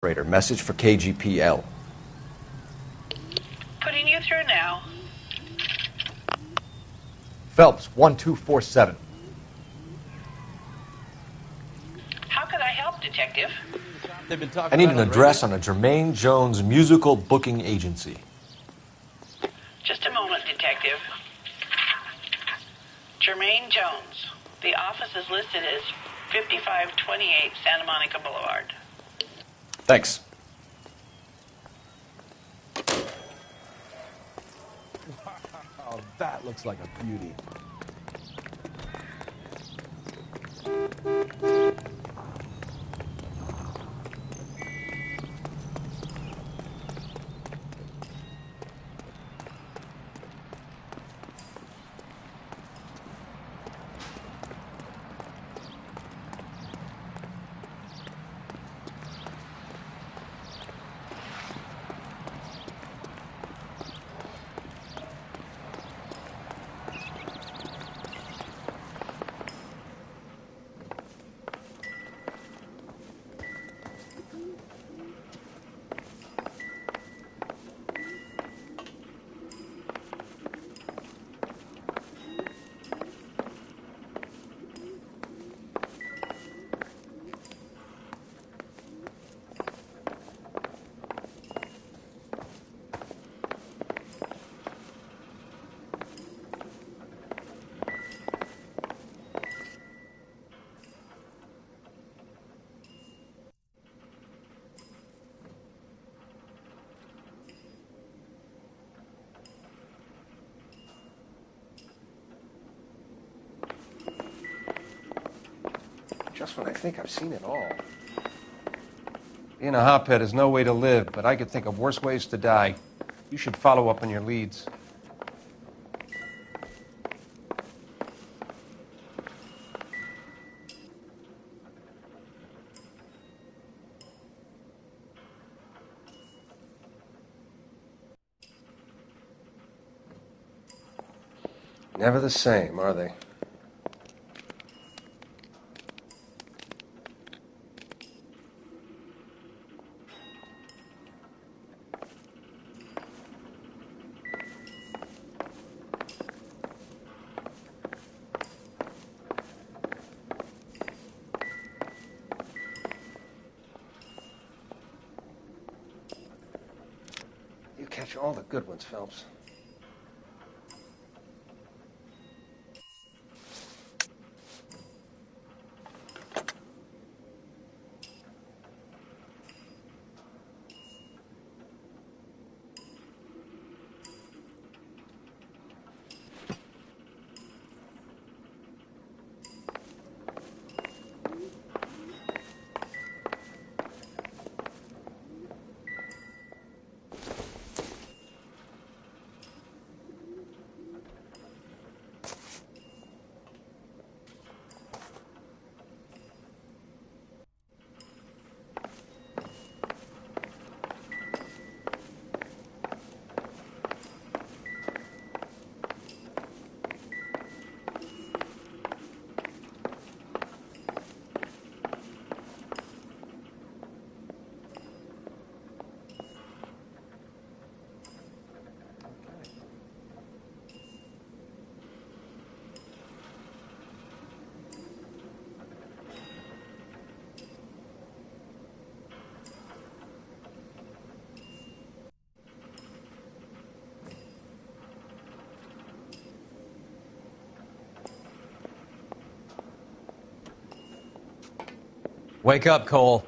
Operator, message for KGPL. Putting you through now. Phelps, 1247. How could I help, Detective? I need an address on a Jermaine Jones musical booking agency. Just a moment, Detective. Jermaine Jones. The office is listed as 5528 Santa Monica Boulevard. Thanks. Oh, that looks like a beauty. Just when I think I've seen it all. Being a hophead is no way to live, but I could think of worse ways to die. You should follow up on your leads. Never the same, are they? You catch all the good ones, Phelps. Wake up, Cole.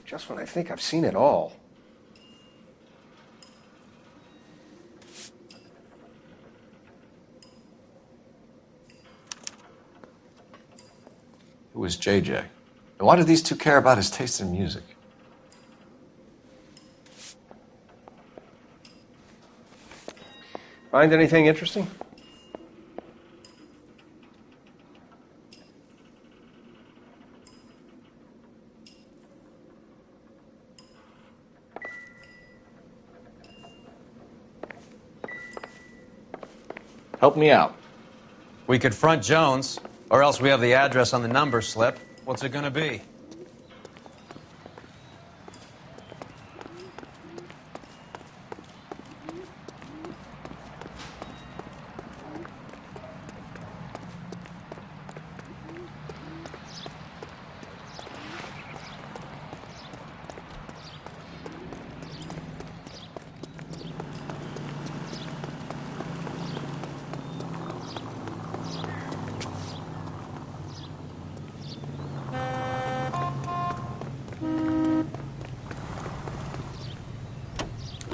Just when I think I've seen it all. Who was JJ? And why do these two care about his taste in music? Find anything interesting? Help me out. We could front Jones, or else we have the address on the number slip. What's it gonna be?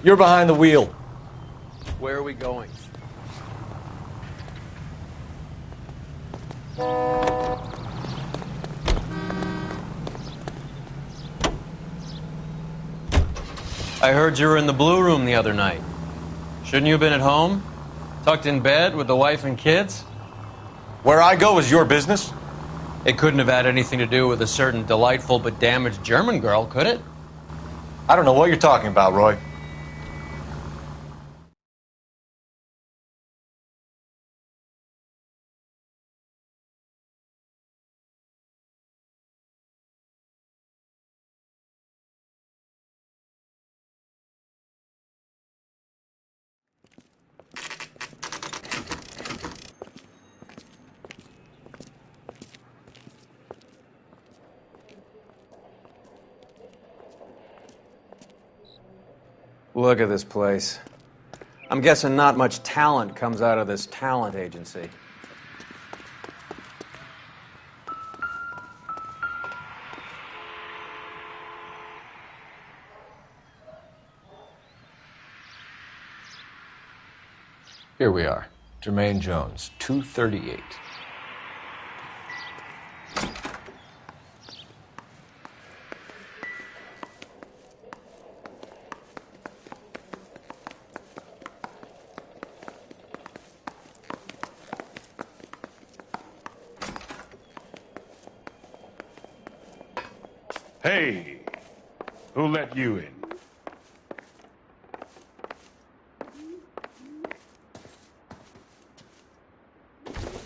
You're behind the wheel. Where are we going? I heard you were in the Blue Room the other night. Shouldn't you have been at home? Tucked in bed with the wife and kids? Where I go is your business? It couldn't have had anything to do with a certain delightful but damaged German girl, could it? I don't know what you're talking about, Roy. Look at this place. I'm guessing not much talent comes out of this talent agency. Here we are. Jermaine Jones, 238. Hey, who let you in?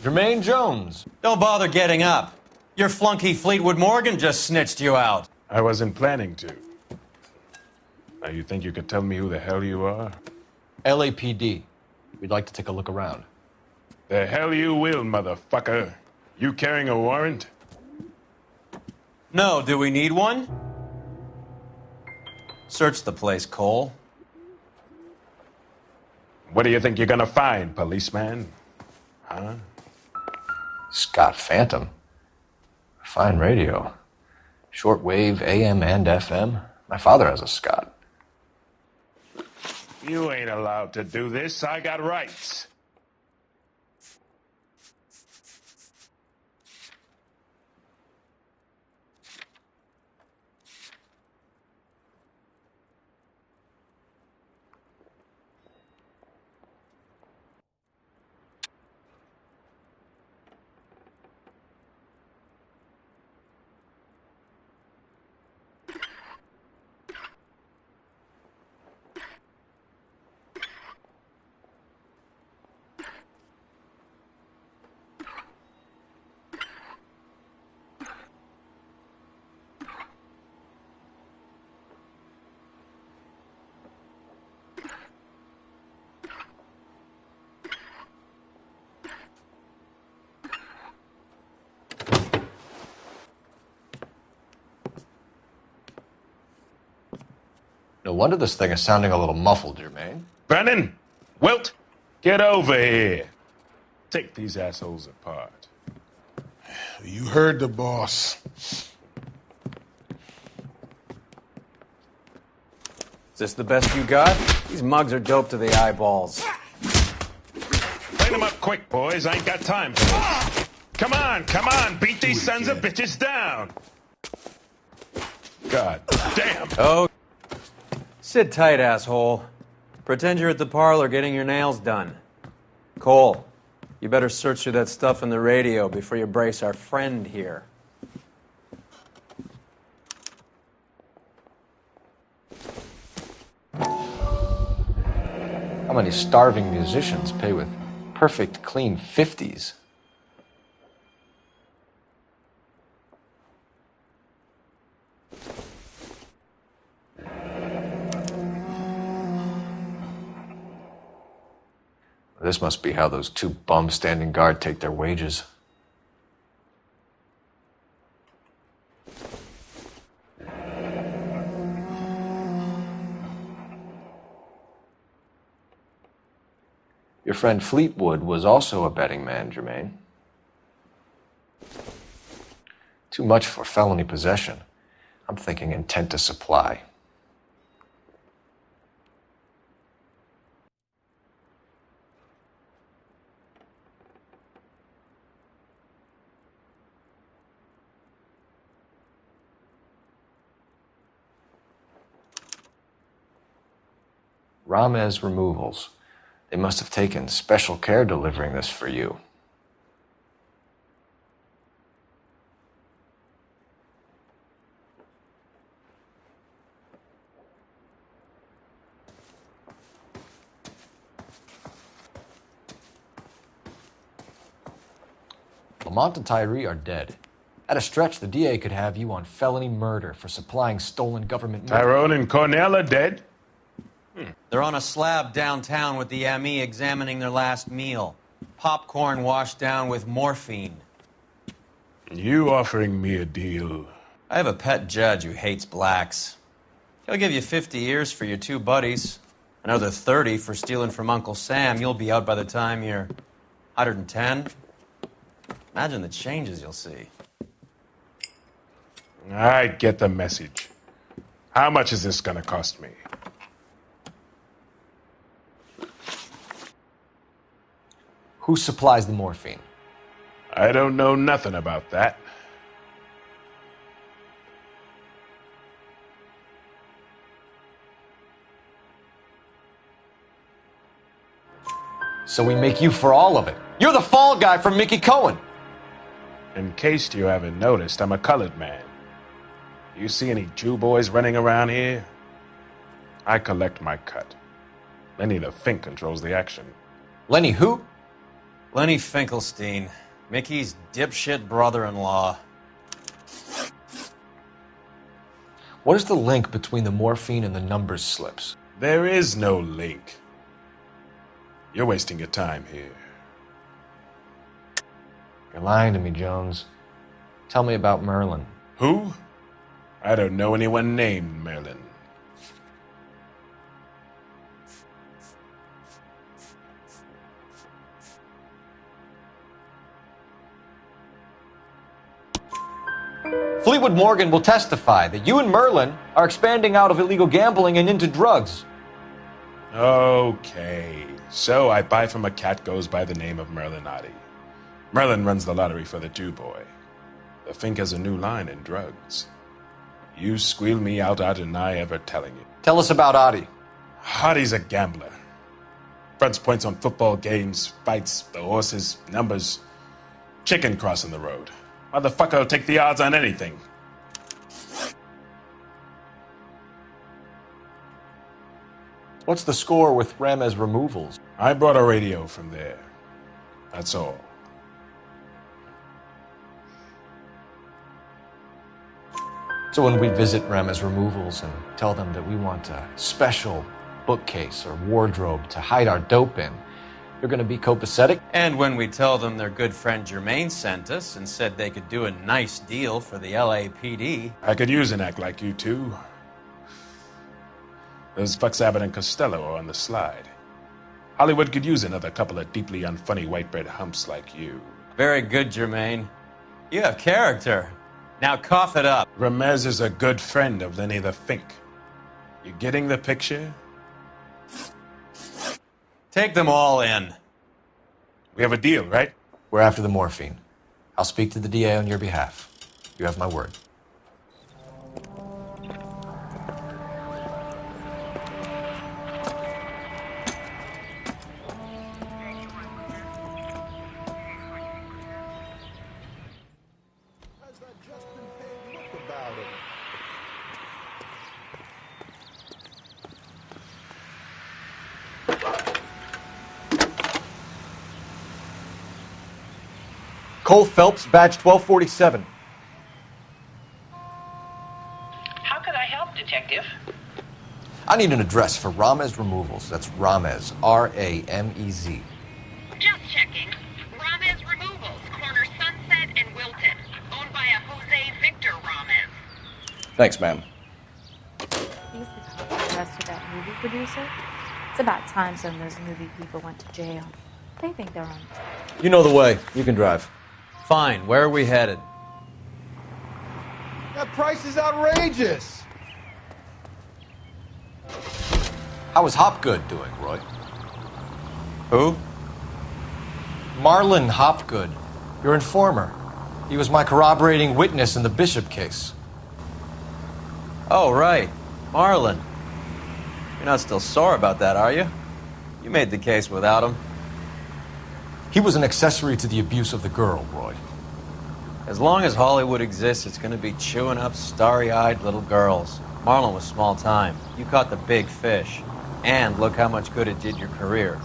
Jermaine Jones. Don't bother getting up. Your flunky Fleetwood Morgan just snitched you out. I wasn't planning to. Now, you think you could tell me who the hell you are? LAPD. We'd like to take a look around. The hell you will, motherfucker. You carrying a warrant? No, do we need one? Search the place, Cole. What do you think you're gonna find, policeman? Huh? Scott Phantom. Fine radio. Shortwave, AM and FM. My father has a Scott. You ain't allowed to do this. I got rights. No wonder this thing is sounding a little muffled, Jermaine. Brennan! Wilt! Get over here. Take these assholes apart. You heard the boss. Is this the best you got? These mugs are dope to the eyeballs. Clean them up quick, boys. I ain't got time for this. Come on. Beat these sons of bitches down. God damn. Oh. Sit tight, asshole. Pretend you're at the parlor getting your nails done. Cole, you better search through that stuff in the radio before you brace our friend here. How many starving musicians pay with perfect, clean 50s? This must be how those two bums standing guard take their wages. Your friend Fleetwood was also a betting man, Jermaine. Too much for felony possession. I'm thinking intent to supply. Ramez Removals. They must have taken special care delivering this for you. Lamont and Tyree are dead. At a stretch, the DA could have you on felony murder for supplying stolen government money. Tyrone and Cornell are dead? They're on a slab downtown with the ME examining their last meal. Popcorn washed down with morphine. You offering me a deal? I have a pet judge who hates blacks. He'll give you 50 years for your two buddies. Another 30 for stealing from Uncle Sam. You'll be out by the time you're 110. Imagine the changes you'll see. I get the message. How much is this gonna cost me? Who supplies the morphine? I don't know nothing about that. So we make you for all of it. You're the fall guy from Mickey Cohen. In case you haven't noticed, I'm a colored man. You see any Jew boys running around here? I collect my cut. Lenny the Fink controls the action. Lenny who? Lenny Finkelstein, Mickey's dipshit brother-in-law. What is the link between the morphine and the numbers slips? There is no link. You're wasting your time here. You're lying to me, Jones. Tell me about Merlin. Who? I don't know anyone named Merlin. Fleetwood Morgan will testify that you and Merlin are expanding out of illegal gambling and into drugs. Okay, so I buy from a cat goes by the name of Merlin Oddie. Merlin runs the lottery for the Jew boy. The Fink has a new line in drugs. You squeal me out, I deny ever telling you. Tell us about Oddie. Oddie's a gambler. Fronts points on football games, fights, the horses, numbers. Chicken crossing the road. Motherfucker will take the odds on anything. What's the score with Ramez Removals? I brought a radio from there. That's all. So when we visit Ramez Removals and tell them that we want a special bookcase or wardrobe to hide our dope in, you're going to be copacetic? And when we tell them their good friend Jermaine sent us and said they could do a nice deal for the LAPD. I could use an act like you two. Those fucks Abbott and Costello are on the slide. Hollywood could use another couple of deeply unfunny white bread humps like you. Very good, Jermaine. You have character. Now cough it up. Ramez is a good friend of Lenny the Fink. You getting the picture? Take them all in. We have a deal, right? We're after the morphine. I'll speak to the DA on your behalf. You have my word. Has that just been paid look about it? Cole Phelps, badge 1247. How can I help, Detective? I need an address for Ramez Removals. That's Ramez, R-A-M-E-Z. Just checking. Ramez Removals, corner Sunset and Wilton. Owned by a Jose Victor Ramez. Thanks, ma'am. He's the cop who arrested that movie producer. It's about time some of those movie people went to jail. They think they're on. You know the way. You can drive. Fine, where are we headed? That price is outrageous. How is Hopgood doing, Roy? Who? Marlon Hopgood, your informer. He was my corroborating witness in the Bishop case. Oh, right. Marlon. You're not still sore about that, are you? You made the case without him. He was an accessory to the abuse of the girl, Roy. As long as Hollywood exists, it's going to be chewing up starry-eyed little girls. Marlon was small time. You caught the big fish. And look how much good it did your career.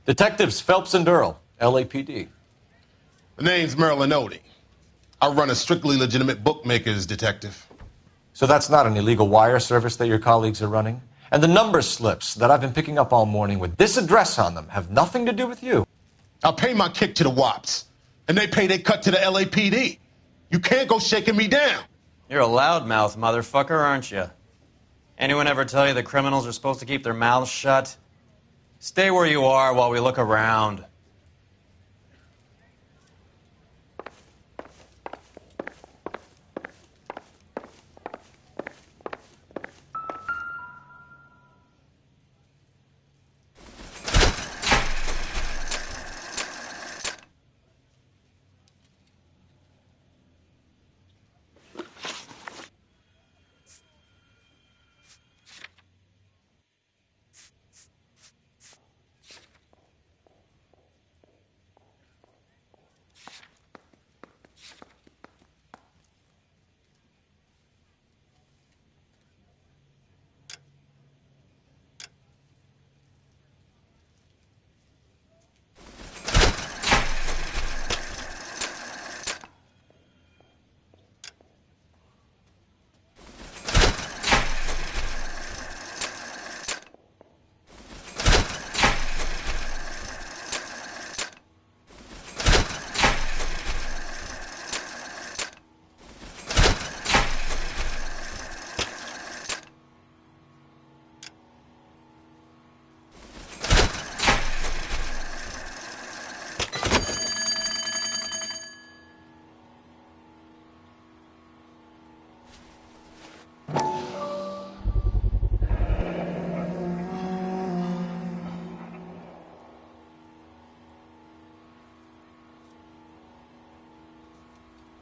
Detectives Phelps and Earl, LAPD. The name's L.A.Noire. I run a strictly legitimate bookmaker's detective. So that's not an illegal wire service that your colleagues are running? And the number slips that I've been picking up all morning with this address on them have nothing to do with you? I pay my kick to the Wops, and they pay their cut to the LAPD. You can't go shaking me down. You're a loudmouth motherfucker, aren't you? Anyone ever tell you that criminals are supposed to keep their mouths shut? Stay where you are while we look around.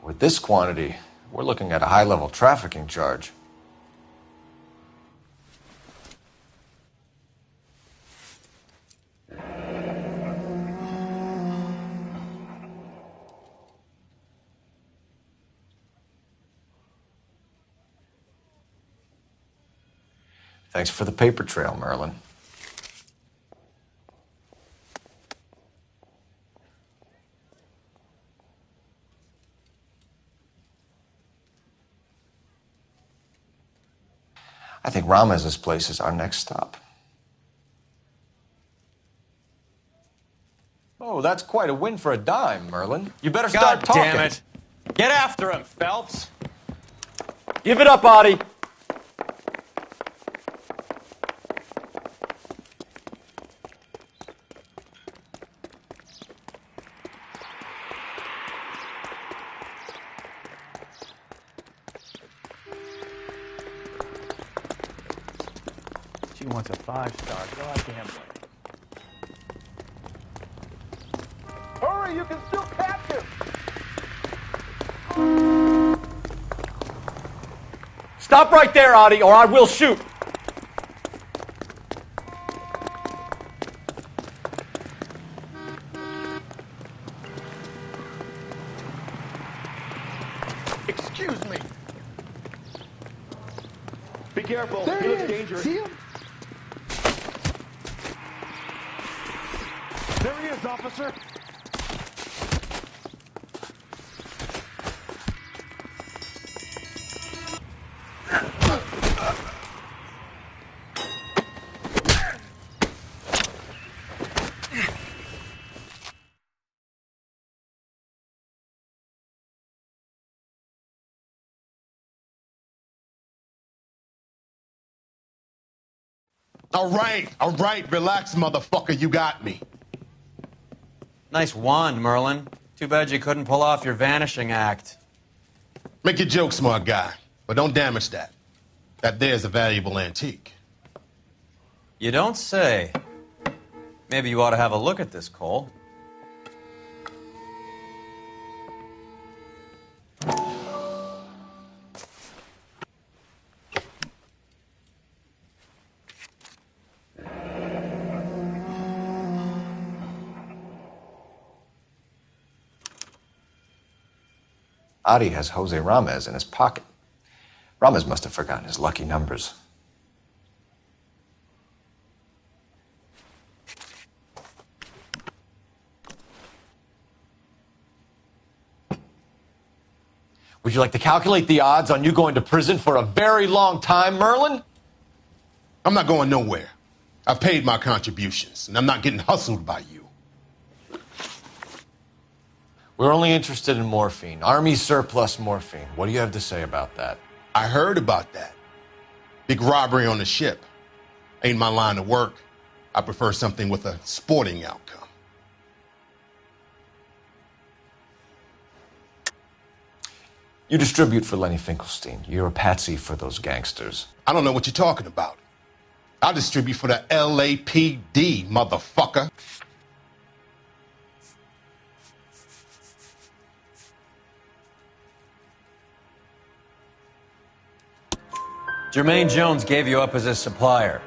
With this quantity, we're looking at a high-level trafficking charge. Thanks for the paper trail, Merlin. I think Ramez's place is our next stop. Oh, that's quite a win for a dime, Merlin. You better start talking. God damn it. Get after him, Phelps. Give it up, Adi. She wants a 5-star. Goddamn way. Hurry, you can still catch him! Stop right there, Adi, or I will shoot. Excuse me. Be careful. There He he looks is. dangerous. See him? There he is, officer. All right, relax, motherfucker, you got me. Nice wand, Merlin. Too bad you couldn't pull off your vanishing act. Make your joke, smart guy, but don't damage that. That there's a valuable antique. You don't say. Maybe you ought to have a look at this, Cole. Adi has Jose Ramez in his pocket. Ramez must have forgotten his lucky numbers. Would you like to calculate the odds on you going to prison for a very long time, Merlin? I'm not going nowhere. I've paid my contributions, and I'm not getting hustled by you. We're only interested in morphine. Army surplus morphine. What do you have to say about that? I heard about that. Big robbery on the ship. Ain't my line of work. I prefer something with a sporting outcome. You distribute for Lenny Finkelstein. You're a patsy for those gangsters. I don't know what you're talking about. I distribute for the LAPD, motherfucker. Jermaine Jones gave you up as his supplier.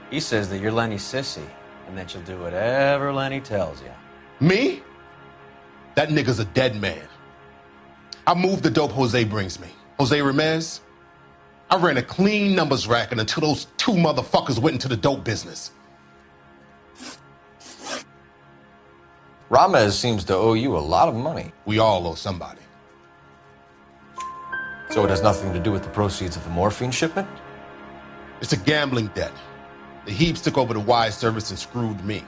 He says that you're Lenny's sissy, and that you'll do whatever Lenny tells you. Me? That nigga's a dead man. I moved the dope Jose brings me. Jose Ramez? I ran a clean numbers racket until those two motherfuckers went into the dope business. Ramez seems to owe you a lot of money. We all owe somebody. So it has nothing to do with the proceeds of the morphine shipment? It's a gambling debt. The Heaps took over the wire service and screwed me.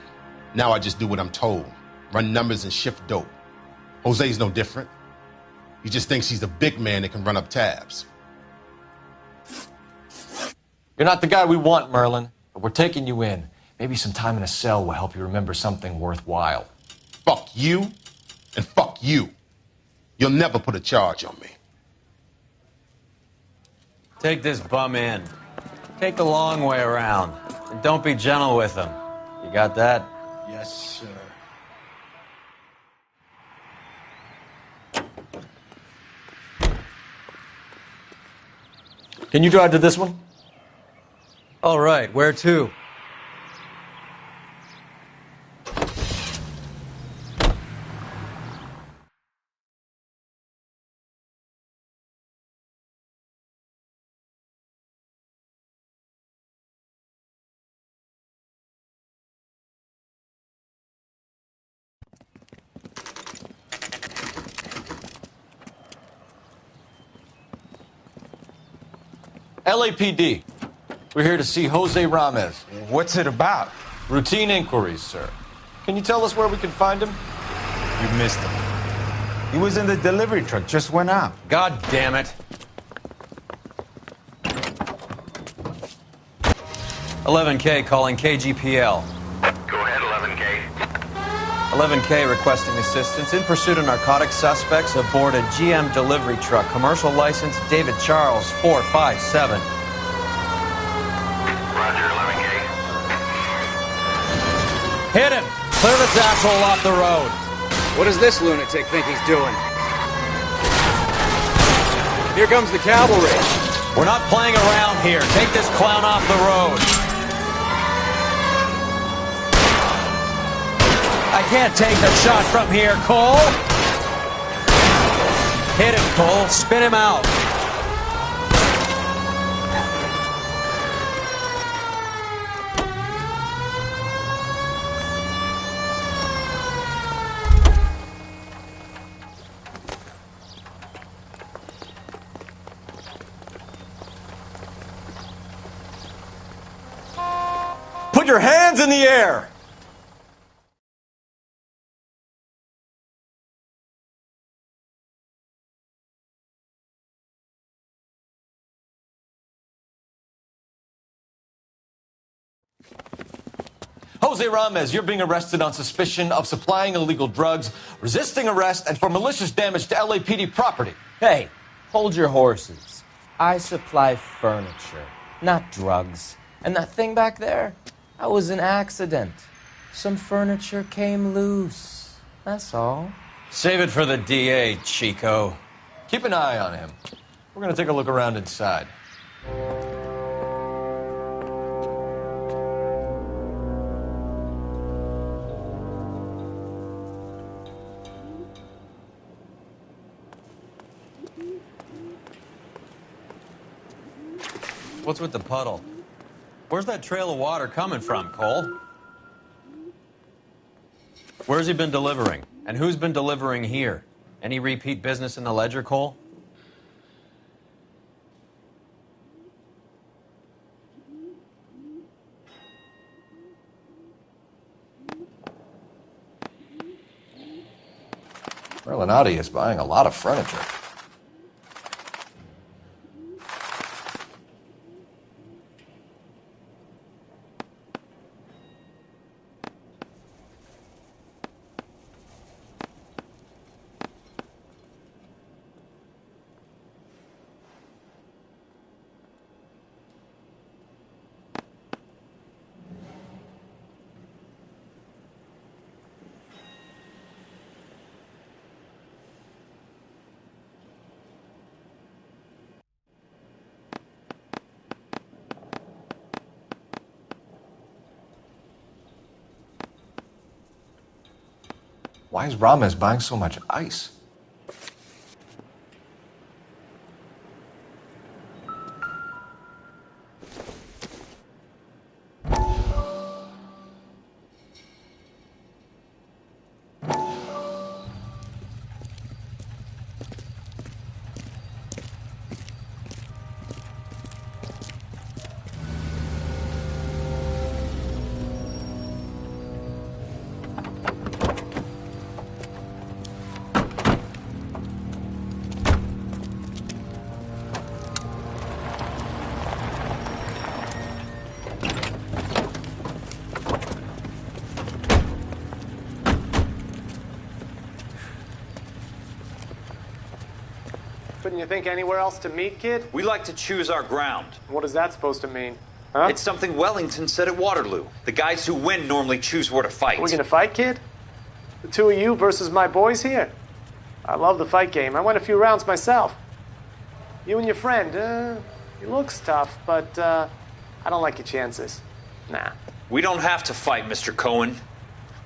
Now I just do what I'm told. Run numbers and shift dope. Jose's no different. He just thinks he's a big man that can run up tabs. You're not the guy we want, Merlin, but we're taking you in. Maybe some time in a cell will help you remember something worthwhile. Fuck you, and fuck you. You'll never put a charge on me. Take this bum in. Take the long way around. And don't be gentle with him. You got that? Yes, sir. Can you drive to this one? All right, where to? LAPD. We're here to see Jose Ramez. What's it about? Routine inquiries, sir. Can you tell us where we can find him? You missed him. He was in the delivery truck, just went out. God damn it. 11K calling KGPL. Go ahead, 11K. 11K requesting assistance in pursuit of narcotic suspects aboard a GM delivery truck. Commercial license David Charles 457. Roger, 11K. Hit him! Clear this asshole off the road. What does this lunatic think he's doing? Here comes the cavalry. We're not playing around here. Take this clown off the road. I can't take the shot from here, Cole. Hit him, Cole. Spin him out. Put your hands in the air! Jose Ramez, you're being arrested on suspicion of supplying illegal drugs, resisting arrest, and for malicious damage to LAPD property. Hey, hold your horses. I supply furniture, not drugs. And that thing back there, that was an accident. Some furniture came loose. That's all. Save it for the DA, Chico. Keep an eye on him. We're going to take a look around inside. What's with the puddle? Where's that trail of water coming from, Cole? Where's he been delivering? And who's been delivering here? Any repeat business in the ledger, Cole? L.A.Noire is buying a lot of furniture. Why is Ramez buying so much ice? Couldn't you think anywhere else to meet, kid? We like to choose our ground. What is that supposed to mean? Huh? It's something Wellington said at Waterloo. The guys who win normally choose where to fight. Are we gonna fight, kid? The two of you versus my boys here? I love the fight game. I went a few rounds myself. You and your friend, He looks tough, but I don't like your chances. Nah. We don't have to fight, Mr. Cohen.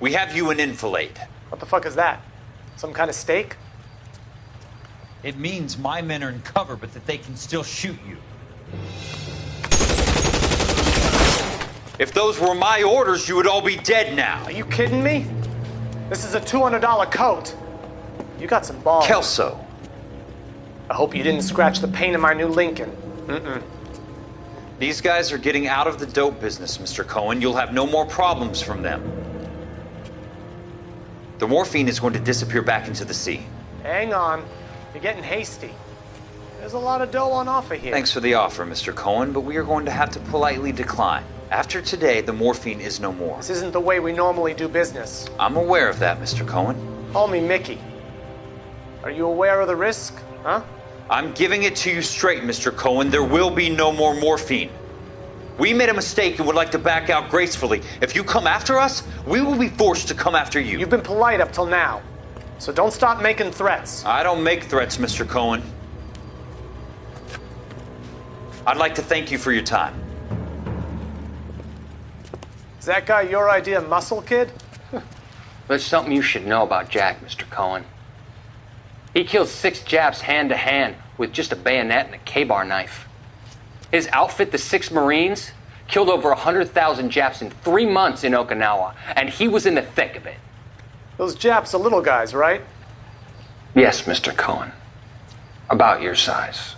We have you in enfilade. What the fuck is that? Some kind of steak? It means my men are in cover, but that they can still shoot you. If those were my orders, you would all be dead now. Are you kidding me? This is a $200 coat. You got some balls. Kelso. I hope you didn't scratch the paint of my new Lincoln. Mm-mm. These guys are getting out of the dope business, Mr. Cohen. You'll have no more problems from them. The morphine is going to disappear back into the sea. Hang on. You're getting hasty. There's a lot of dough on offer here. Thanks for the offer, Mr. Cohen, but we are going to have to politely decline. After today, the morphine is no more. This isn't the way we normally do business. I'm aware of that, Mr. Cohen. Call me Mickey. Are you aware of the risk, huh? I'm giving it to you straight, Mr. Cohen. There will be no more morphine. We made a mistake and would like to back out gracefully. If you come after us, we will be forced to come after you. You've been polite up till now, so don't stop making threats. I don't make threats, Mr. Cohen. I'd like to thank you for your time. Is that guy your idea of muscle, kid? There's something you should know about Jack, Mr. Cohen. He killed 6 Japs hand to hand with just a bayonet and a K-bar knife. His outfit, the 6 Marines, killed over 100,000 Japs in 3 months in Okinawa, and he was in the thick of it. Those Japs are little guys, right? Yes, Mr. Cohen. About your size.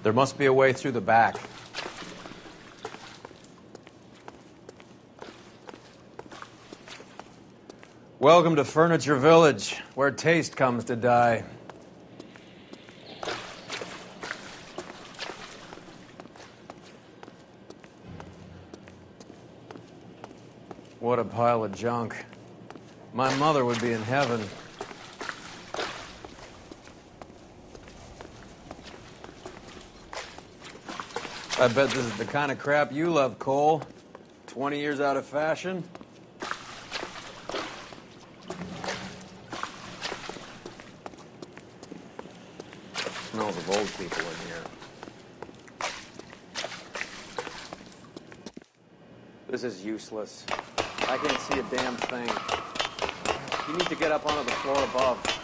There must be a way through the back. Welcome to Furniture Village, where taste comes to die. What a pile of junk. My mother would be in heaven. I bet this is the kind of crap you love, Cole. 20 years out of fashion. Smells of old people in here. This is useless. I can't see a damn thing. You need to get up onto the floor above.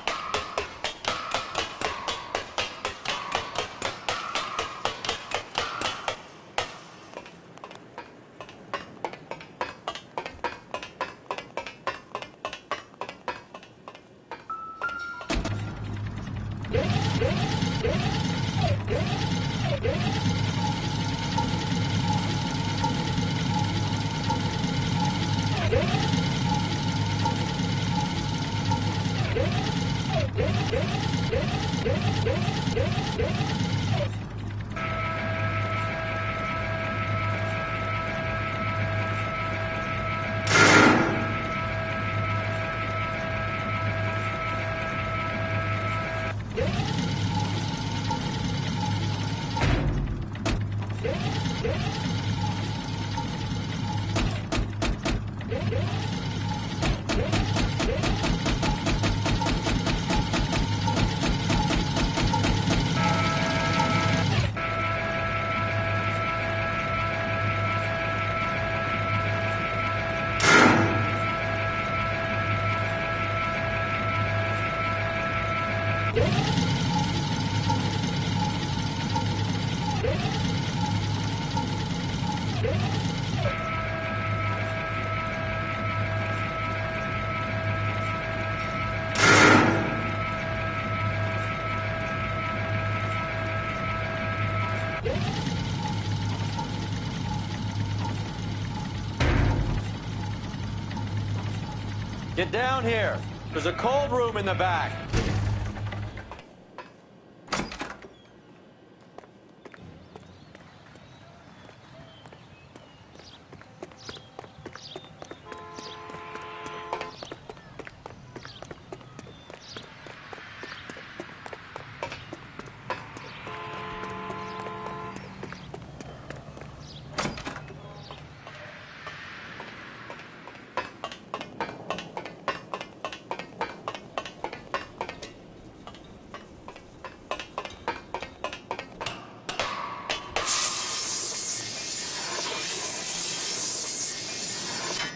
Get down here. There's a cold room in the back.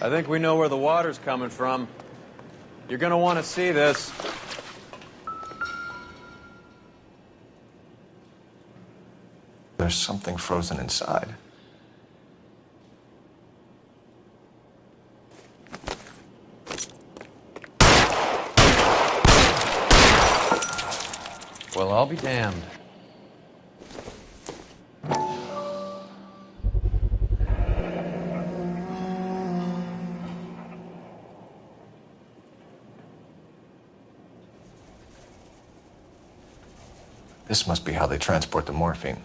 I think we know where the water's coming from. You're gonna want to see this. There's something frozen inside. Well, I'll be damned. This must be how they transport the morphine.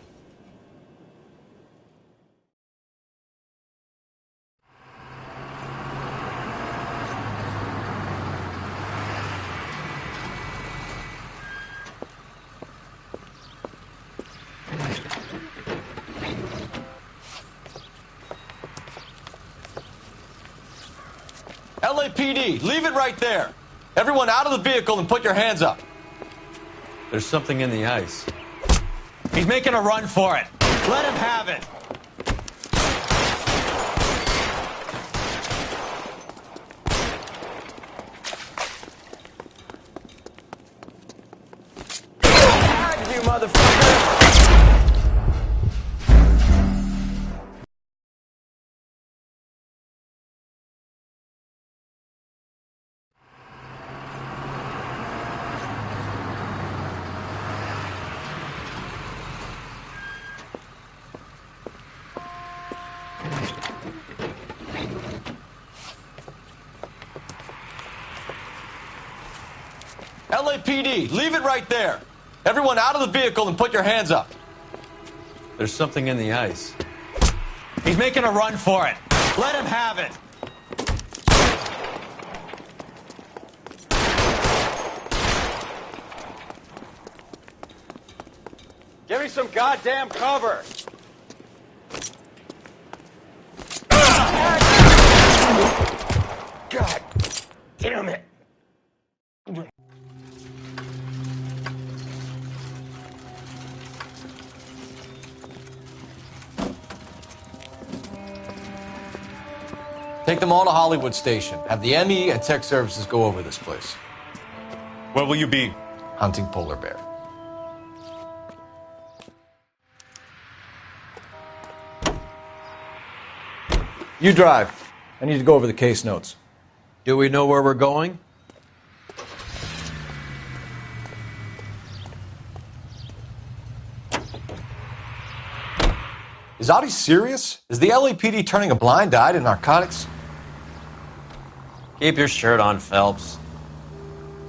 LAPD, leave it right there. Everyone out of the vehicle and put your hands up. There's something in the ice. He's making a run for it. Let him have it. You motherfucker! LAPD, leave it right there. Everyone out of the vehicle and put your hands up. There's something in the ice. He's making a run for it. Let him have it. Give me some goddamn cover. God damn it. Take them all to Hollywood Station. Have the ME and tech services go over this place. Where will you be? Hunting polar bear. You drive. I need to go over the case notes. Do we know where we're going? Is Audie serious? Is the LAPD turning a blind eye to narcotics? Keep your shirt on, Phelps.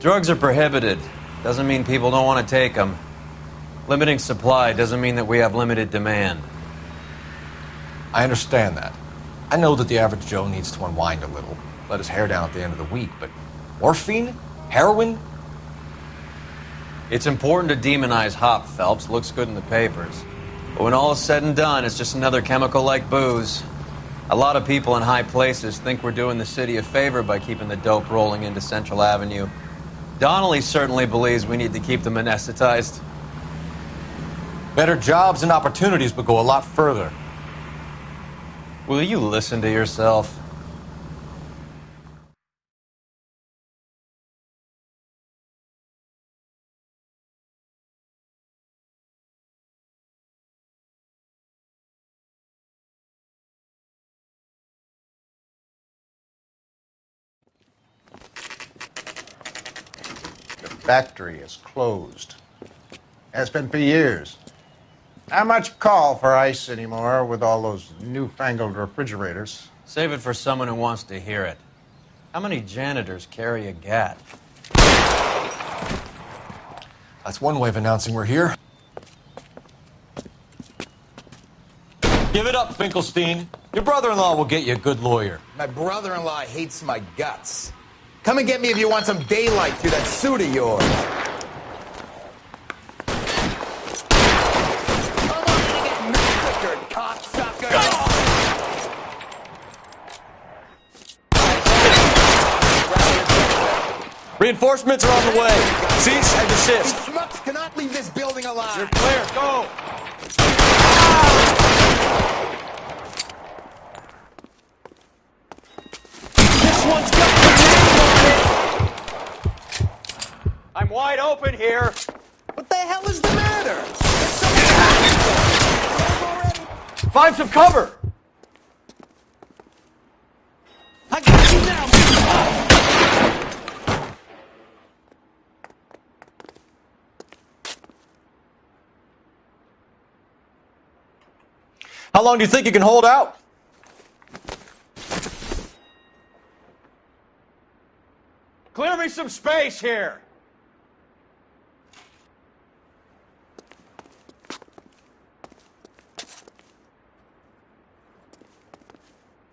Drugs are prohibited. Doesn't mean people don't want to take them. Limiting supply doesn't mean that we have limited demand. I understand that. I know that the average Joe needs to unwind a little, let his hair down at the end of the week, but morphine? Heroin? It's important to demonize hop, Phelps. Looks good in the papers. But when all is said and done, it's just another chemical like booze. A lot of people in high places think we're doing the city a favor by keeping the dope rolling into Central Avenue. Donnelly certainly believes we need to keep them anesthetized. Better jobs and opportunities would go a lot further. Will you listen to yourself? Factory is closed. Has been for years. Not much call for ice anymore with all those newfangled refrigerators. Save it for someone who wants to hear it. How many janitors carry a gat? That's one way of announcing we're here. Give it up, Finkelstein. Your brother-in-law will get you a good lawyer. My brother-in-law hates my guts. Come and get me if you want some daylight through that suit of yours. Come on and get massacred, cocksucker! Reinforcements are on the way. Cease and desist. These schmucks cannot leave this building alive. You're clear. Go. This one's got the name on it! I'm wide open here. What the hell is the matter? Find some cover. I got you now. How long do you think you can hold out? Clear me some space here.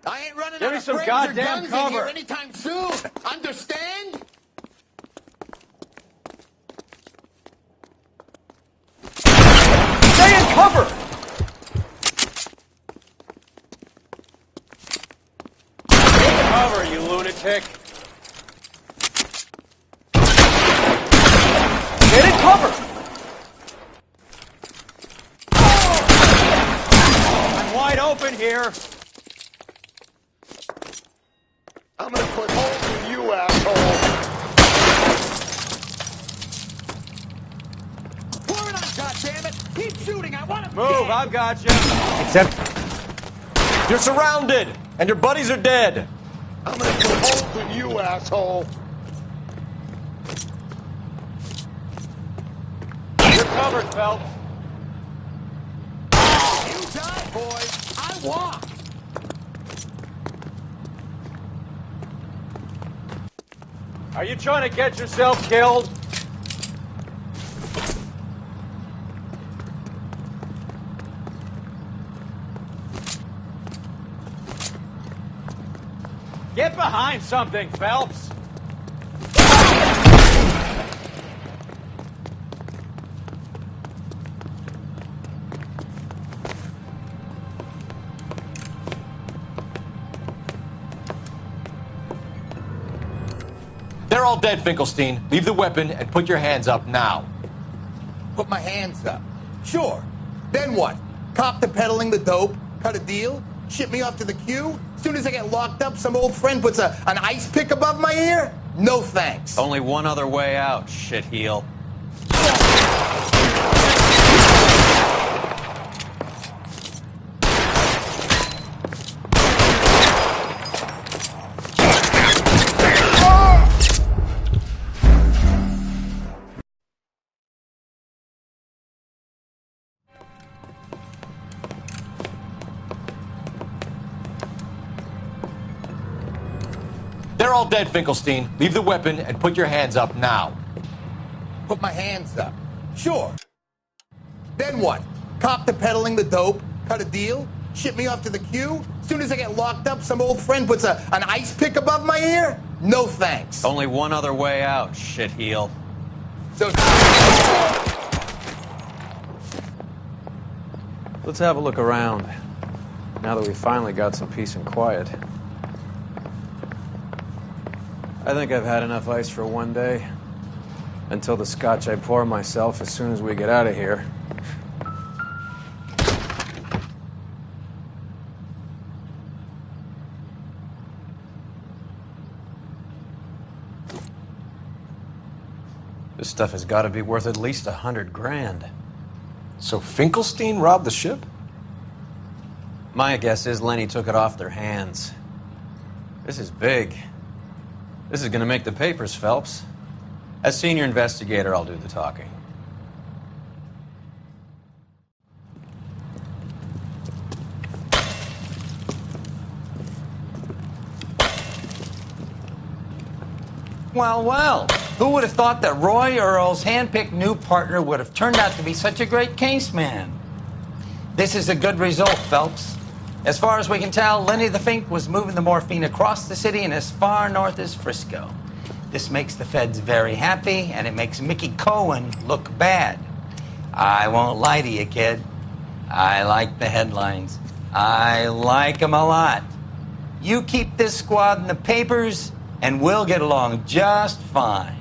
I ain't running Give out me of some friends goddamn or guns cover. in here anytime soon. Understand? Stay in cover. Cover, you lunatic. Get in cover. I'm wide open here. I'm gonna put holes in you, asshole. Pour it on, goddammit! Keep shooting, I wanna... Move, I've got you. Except you're surrounded and your buddies are dead. I'm gonna put holes in you, asshole. You're covered, Phelps. You die, boy. I walk. Are you trying to get yourself killed? Get behind something, Phelps. They're all dead, Finkelstein. Leave the weapon and put your hands up now. Put my hands up. Sure. Then what? Cop to peddling the dope? Cut a deal? Ship me off to the queue? Soon as I get locked up, some old friend puts an ice pick above my ear? No thanks. Only one other way out, shitheel. They're all dead, Finkelstein. Leave the weapon and put your hands up now. Put my hands up. Sure. Then what? Cop to peddling the dope? Cut a deal? Ship me off to the queue? Soon as I get locked up, some old friend puts an ice pick above my ear? No thanks. Only one other way out, shitheel. So... Let's have a look around. Now that we finally got some peace and quiet. I think I've had enough ice for one day. Until the scotch I pour myself as soon as we get out of here. This stuff has got to be worth at least $100 grand. So Finkelstein robbed the ship? My guess is Lenny took it off their hands. This is big. This is going to make the papers, Phelps. As senior investigator, I'll do the talking. Well, well. Who would have thought that Roy Earl's hand-picked new partner would have turned out to be such a great case man? This is a good result, Phelps. As far as we can tell, Lenny the Fink was moving the morphine across the city and as far north as Frisco. This makes the feds very happy, and it makes Mickey Cohen look bad. I won't lie to you, kid. I like the headlines. I like them a lot. You keep this squad in the papers, and we'll get along just fine.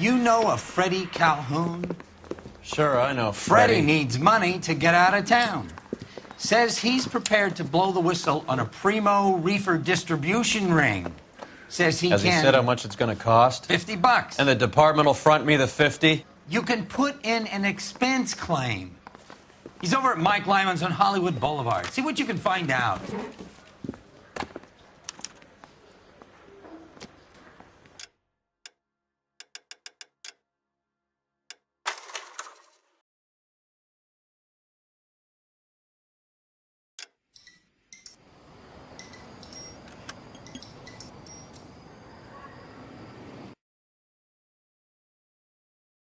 You know a Freddie Calhoun? Sure, I know Freddie needs money to get out of town. Says he's prepared to blow the whistle on a primo reefer distribution ring. Says Has he said how much it's going to cost? $50. And the department will front me the 50? You can put in an expense claim. He's over at Mike Lyman's on Hollywood Boulevard. See what you can find out.